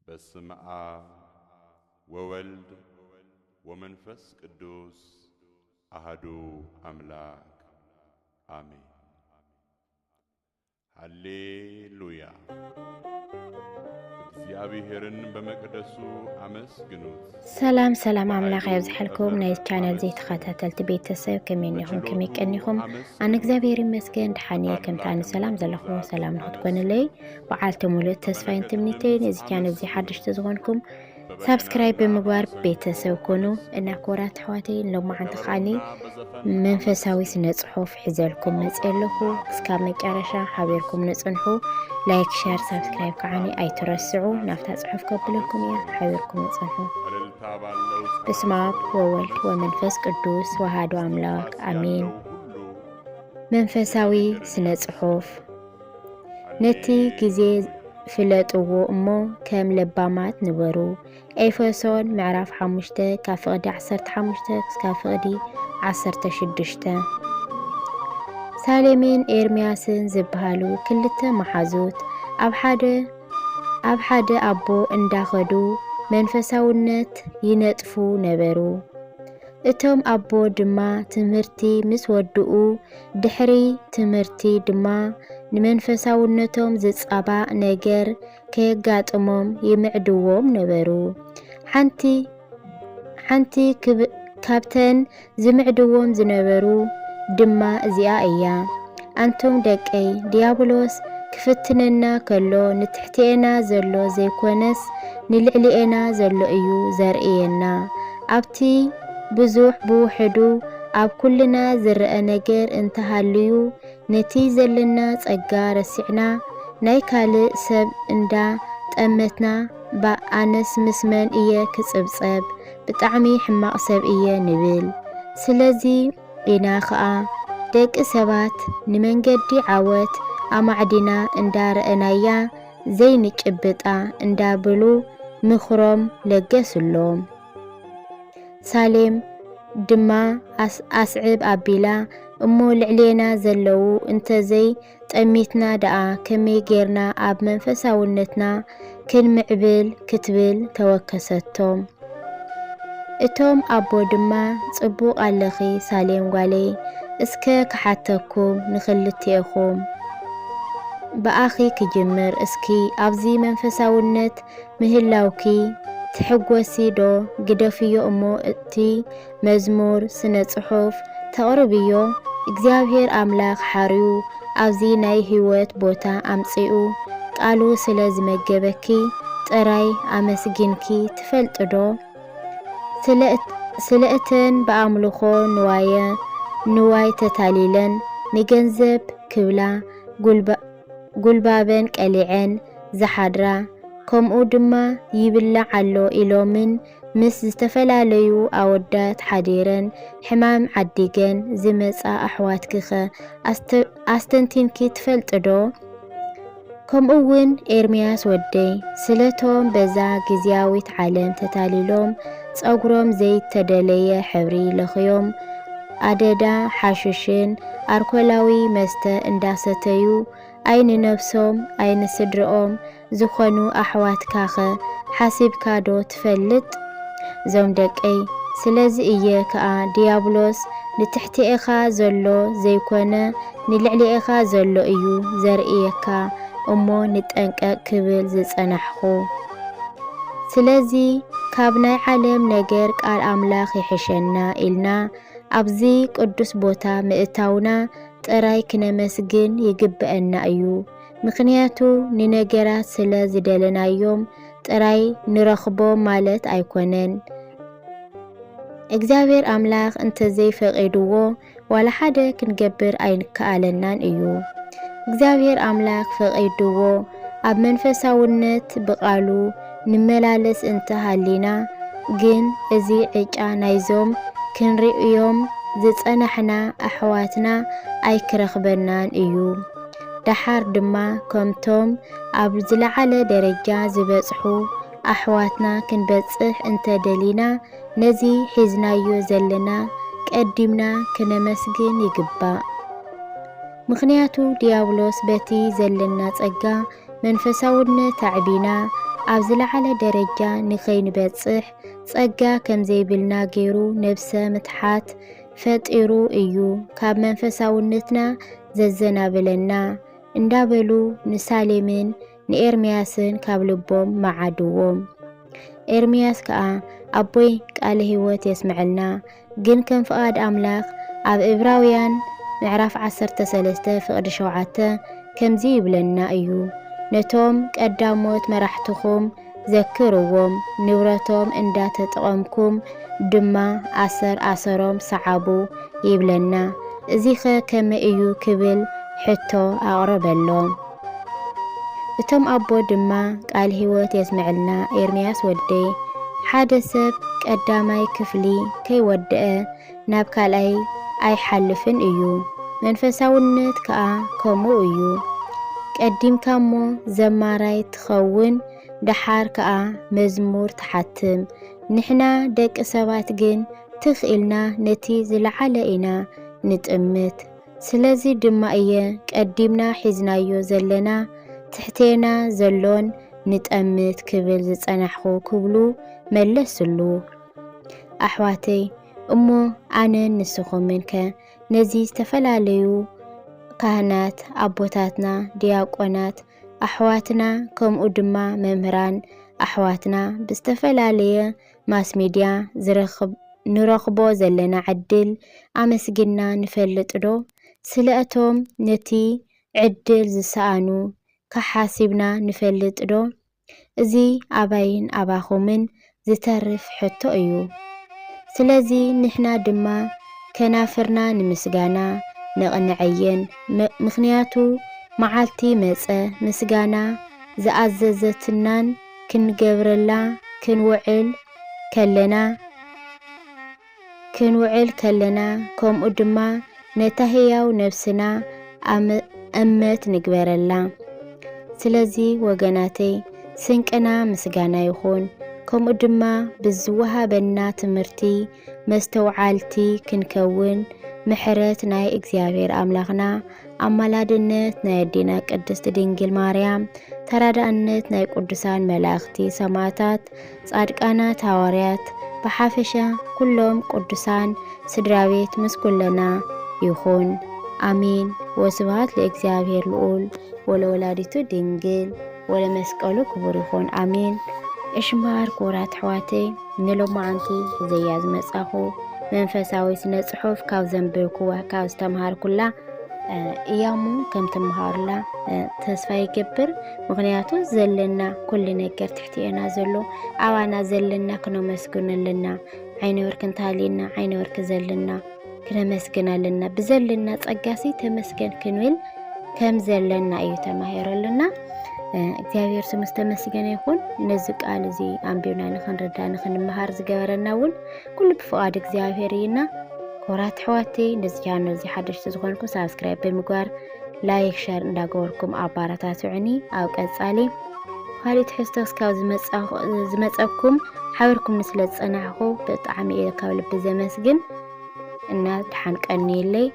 በስመ አብ ወወልድ ወመንፈስ ቅዱስ አሐዱ አምላክ አሜን። ሃሌሉያ። እግዚአብሔርን በመቅደሱ አመስግኑት። ሰላም አምላክ ያብዛሕልኩም ናይ ቻናል ዘይ ተኸታተልቲ ቤተሰብ ከመይኒኹም ከመይቀኒኹም ኣነ እግዚአብሔር ይመስገን ድሓኒ ከምታኒ ሰላም ዘለኹም ሰላም ንኽትኮንለይ በዓልቲ ሙሉእ ተስፋይን ትምኒተይን እዚ ቻናል ዘይ ሓድሽቲ ዝኾንኩም ሰብስክራይብ በመግባር ቤተሰብ ኮኑ እና ኮራት ኣሕዋተይ ሎማዓንቲ ኸዓኒ መንፈሳዊ ስነ ጽሑፍ ሒዘልኩም መፅለኹ እስካብ መጨረሻ ሓቢርኩም ንጽንሑ ላይክ ሼር ሰብስክራይብ ከዓኒ ኣይትረስዑ ናፍታ ጽሑፍ ከብለኩም እያ ሓቢርኩም ንጽንሑ። በስመ አብ ወወልድ ወመንፈስ ቅዱስ ወአሐዱ አምላክ አሜን። መንፈሳዊ ስነ ጽሑፍ ነቲ ጊዜ ፍለጥዎ እሞ ከም ለባማት ንበሩ። ኤፌሶን ምዕራፍ 5 ካብ ፍቕዲ 15 ክሳብ ፍቕዲ 16። ሳሌምን ኤርምያስን ዝበሃሉ ክልተ መሓዙት ኣብ ሓደ ኣቦ እንዳኸዱ መንፈሳውነት ይነጥፉ ነበሩ። እቶም ኣቦ ድማ ትምህርቲ ምስ ወድኡ ድሕሪ ትምህርቲ ድማ ንመንፈሳውነቶም ዝጻባእ ነገር ከየጋጥሞም ይምዕድዎም ነበሩ። ሓንቲ ካብተን ዝምዕድዎም ዝነበሩ ድማ እዚኣ እያ። አንቶም ደቀይ ዲያብሎስ ክፍትነና ከሎ ንትሕቲኤና ዘሎ ዘይኮነስ ንልዕሊኤና ዘሎ እዩ ዘርእየና። ኣብቲ ብዙሕ ብውሕዱ ኣብ ኩልና ዝረአ ነገር እንተሃልዩ ነቲ ዘለና ጸጋ ረሲዕና ናይ ካልእ ሰብ እንዳ ጠመትና በኣነስ ምስመን እየ ክጽብጸብ ብጣዕሚ ሕማቕ ሰብ እየ ንብል። ስለዚ ኢና ኸዓ ደቂ ሰባት ንመንገዲ ዓወት ኣማዕዲና እንዳረአናያ ዘይንጭብጣ እንዳብሉ ምኽሮም ለገስሎም። ሳሌም ድማ ኣስዕብ ኣቢላ እሞ ልዕሌና ዘለዉ እንተዘይ ጠሚትና ደኣ ከመይ ጌርና ኣብ መንፈሳውነትና ክንምዕብል ክትብል ተወከሰቶም። እቶም ኣቦ ድማ ጽቡቕ ኣለኺ ሳሌም ጓለይ እስከ ክሓተኩም ንኽልቲኤኹም ብኣኺ ክጅምር እስኪ ኣብዚ መንፈሳውነት ምህላውኪ ትሕጐሲ ዶ ግደፍዮ እሞ እቲ መዝሙር ስነ ጽሑፍ ተቕርብዮ እግዚአብሔር ኣምላኽ ሓርዩ ኣብዚ ናይ ህይወት ቦታ ኣምጺኡ ቃሉ ስለ ዝመገበኪ ጥራይ ኣመስጊንኪ ትፈልጥዶ? ስለ እተን ብኣምልኾ ንዋይ ተታሊለን ንገንዘብ ክብላ ጉልባበን ቀሊዐን ዝሓድራ ከምኡ ድማ ይብላዕ ኣሎ ኢሎምን ምስ ዝተፈላለዩ ኣወዳት ሓዲረን ሕማም ዓዲገን ዝመጻ ኣሕዋትክኸ ኣስተንቲንኪ ትፈልጥዶ? ከምኡውን ኤርምያስ ወደይ ስለቶም በዛ ጊዜያዊት ዓለም ተታሊሎም ጸጉሮም ዘይተደለየ ሕብሪ ለኽዮም ኣደዳ ሓሽሽን ኣርኮላዊ መስተ እንዳሰተዩ ኣይን ነፍሶም ኣይን ስድሮኦም ዝኾኑ ኣሕዋትካኸ ሓሲብካዶ ትፈልጥ? ዞም ደቀይ ስለዚ እየ ከኣ ዲያብሎስ ንትሕቲኤኻ ዘሎ ዘይኮነ ንልዕሊኤኻ ዘሎ እዩ ዘርእየካ እሞ ንጠንቀቕ ክብል ዝጸናሕኹ። ስለዚ ካብ ናይ ዓለም ነገር ቃል ኣምላኽ ይሕሸና ኢልና ኣብዚ ቅዱስ ቦታ ምእታውና ጥራይ ክነመስግን ይግብአና እዩ። ምክንያቱ ንነገራት ስለ ዝደለናዮም ጥራይ ንረኽቦም ማለት ኣይኮነን። እግዚአብሔር ኣምላኽ እንተዘይፈቒድዎ ዋላ ሓደ ክንገብር ኣይንከኣለናን እዩ። እግዚአብሔር ኣምላኽ ፈቒድዎ ኣብ መንፈሳውነት ብቓሉ ንመላለስ እንተሃሊና ግን እዚ ዕጫ ናይዞም ክንርእዮም ዝጸናሕና ኣሕዋትና ኣይክረኽበናን እዩ። ደሓር ድማ ከምቶም ኣብ ዝለዓለ ደረጃ ዝበጽሑ ኣሕዋትና ክንበጽሕ እንተደሊና ነዚ ሒዝናዮ ዘለና ቀዲምና ክነመስግን ይግባእ። ምክንያቱ ዲያብሎስ በቲ ዘለና ጸጋ መንፈሳውነት ታዕቢና أبزلعلى درجة نخين بتصح صقا كم زي بالنا غيرو نفسه متحات فطيرو إيو كاب منفساونتنا ززنا بلنا اندابلو نسالمين نإرمياسن كاب لبوم معادوهم إرمياس كا أبوي قال هيوت يسمعلنا جن كم فؤاد أملاك أب إبراويان معرف 13 فقد شوعته كم زيب لنا أيو نتوم قداموت مرحتكم ذكروهم نورتهم اندات تقومكم دما أسرهم صعبو يبلنا زيخة كم أيو كبل حتى أقرب اللهم بتم أبو دما قال هيوت يسمعلنا إرمياس ودي حادثب قدامي كفلي كي ودأ نابكالي أي حلفن إيو منفساونت كا كمو إيو قديم كامو زماراي تخون دحار كا مزمور تحتم نحنا دك سبات جن تخيلنا نتي زلعلئنا نتأمت سلازي دما إيه قديمنا حزنايو زلنا تحتينا زلون نتأمت كبل زتنحخو كبلو ملسلو أحواتي أمو أنا نسخو منك نزي استفلاليو كهنات أبوتاتنا دياقونات أحواتنا كم أدما ممران أحواتنا باستفلالية ماس ميديا نرخبو زلنا عدل أمسجنا نفلت دو سلأتهم نتي عدل زسانو كحاسبنا نفلت دو زي أباين أباخومن زترف حتو أيو سلازي نحنا دما كنافرنا نمسجانا نقنعين مخنياتو معالتي مسأ مسجانا زعززتنان كنجبرلا كنوعل كلنا كم أدما نتهياو نفسنا أمت نجبرلا سلازي وجناتي سنكنا مسجانا يخون كم أدما بزوها بنا تمرتي مستوعالتي كنكون محرت ناي اكزيابير أملاغنا أمالادنت ناي دينا قدست دينجل ماريام ترادانت ناي قدسان ملاختي سماتات صادقانات هواريات بحافشة كلهم قدسان سدراويت مسكلنا يخون آمين وسبات لإكزيابير لقول ولولادتو دينجل ولمسكالو كبر يخون آمين إشمار كورات حواتي نلوم عنكي زياز مساخو منفساوي سنة صحوف كاو زنبركوا كاو استمهار كلا إيامو كم تمهارلا تسفاي كبر مغنياتو زلنا كل نكر تحتينا زلو عوانا زلنا كنو مسكنا لنا عين وركن تالينا عين ورك زلنا كنا مسكنا لنا بزلنا تقاسي تمسكن كنويل كم زلنا أيو تمهير لنا እግዚአብሔር ስም ተመስገን ይሁን ነዚህ ቃል እዚ አንቢውና ንኽንረዳ ንኽንመሃር ዝገበረና እውን ኩሉ ብፍቃድ እግዚአብሔር ይና ኮራት ሕዋቴ እንደዚህ ቻናል እዚ ሓደሽቲ ዝኾንኩም ሳብስክራይብ ብምግባር ላይክ ሸር እንዳገበርኩም አባራታትዑኒ ኣብ ቀጻሊ ካሊእ ሕስተስ ካብ ዝመፀኩም ሓበርኩም ምስለ ዝጸናሕኹ ብጣዕሚ እየ ካብ ልቢ ዘመስግን እና ድሓን ቀኒየለይ